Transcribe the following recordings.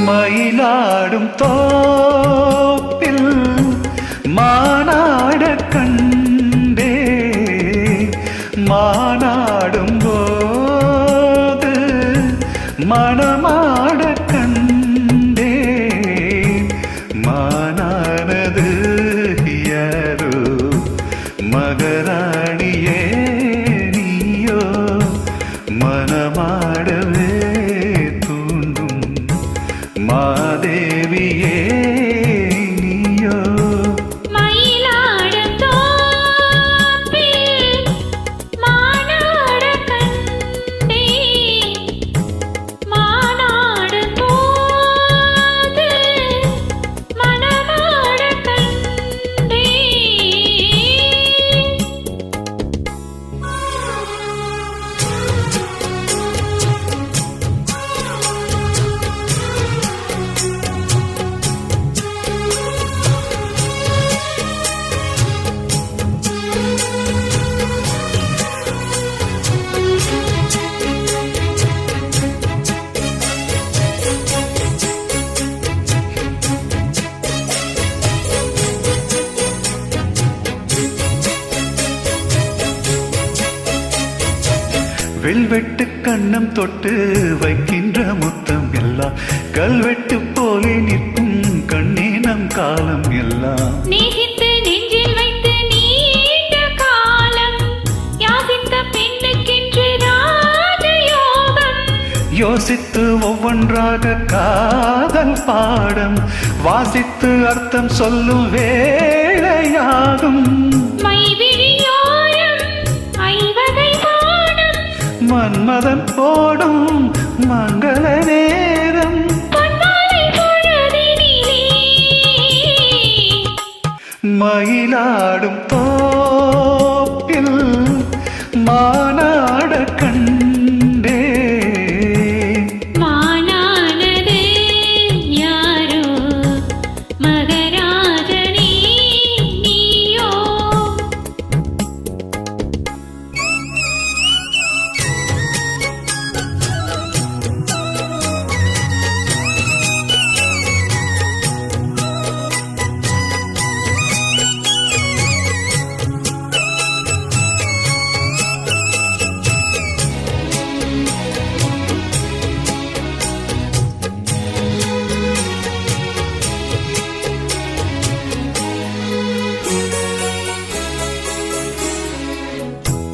மயிலாடும் தோப்பில் மானாட கண்டே மானாடும் போது மணமாட கண்டே மானானது யாரோ மகராணியே நீயோ மனமாடவே தூண்டும் மாதேவியே நீயோ மயிலாடும் தோப்பில் மானாட கண்டே மானாடும் போது மணமாட கண்டே வெல்வெட்டு கண்ணம் தொட்டு வைக்கின்ற முத்தம் எல்லாம் கல்வெட்டு போலே நிற்கும் கண்ணே நம் காலம் எல்லாம் நேசித்து நெஞ்சில் வைத்து நீண்ட காலம் யாசித்த பெண்ணுக்கென்று ராஜயோகம் யோசித்து ஒவ்வொன்றாக காதல் பாடம் வாசித்து அர்த்தம் சொல்லும் வேளையாகும் மைவிழியோரம் ஐவகை வானம் மன்மதன் போடும் மங்கள நேரம் பொன்மாலை பொழுதினிலே மயிலாடும் தோப்பில் மானாட கண்டே மானானது யாரோ மகராஜனே நீயோ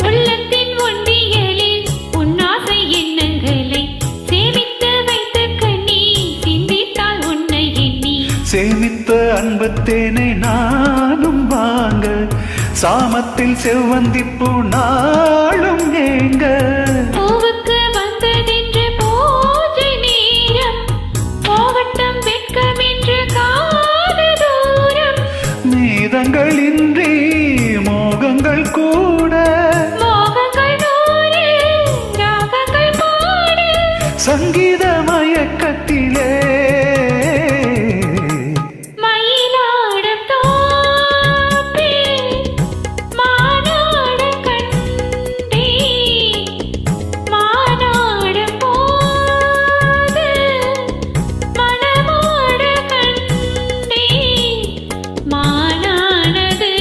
உள்ளத்தின் ஒன்றியலில் உன்னாசை எண்ணங்களை சேமித்து வைத்த கண்ணி சிந்தித்தால் உன்னை எண்ணி சேமித்த அன்பத்தேனை நானும் வாங்க சாமத்தில் செவ்வந்திப்பூ நாளும் ஏங்க பூவுக்கு வந்ததென்று பூஜை நேரம் போகட்டம் வெட்கமென்று காது தூரம் மீதங்களின்றி மோகங்கள் கூட மோகங்கள் நூறு ராகங்கள் பாடு சங்கீத மயக்கத்திலே மயிலாடும் தோப்பில் மானாட கண்டே மானாடும் போது மணமாட கண்டே மானானது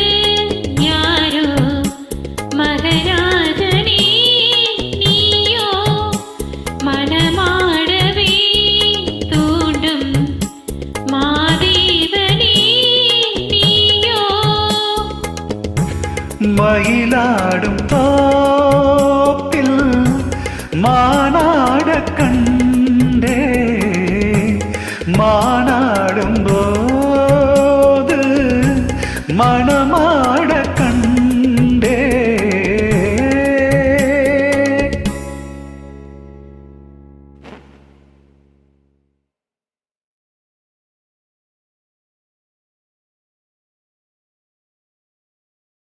யாரோ மகராஜனே நீயோ மனமாடவே தூண்டும் மாதேவனே நீயோ மயிலாடும் தோப்பில் மானாட கண்டே மானாடும் போது மன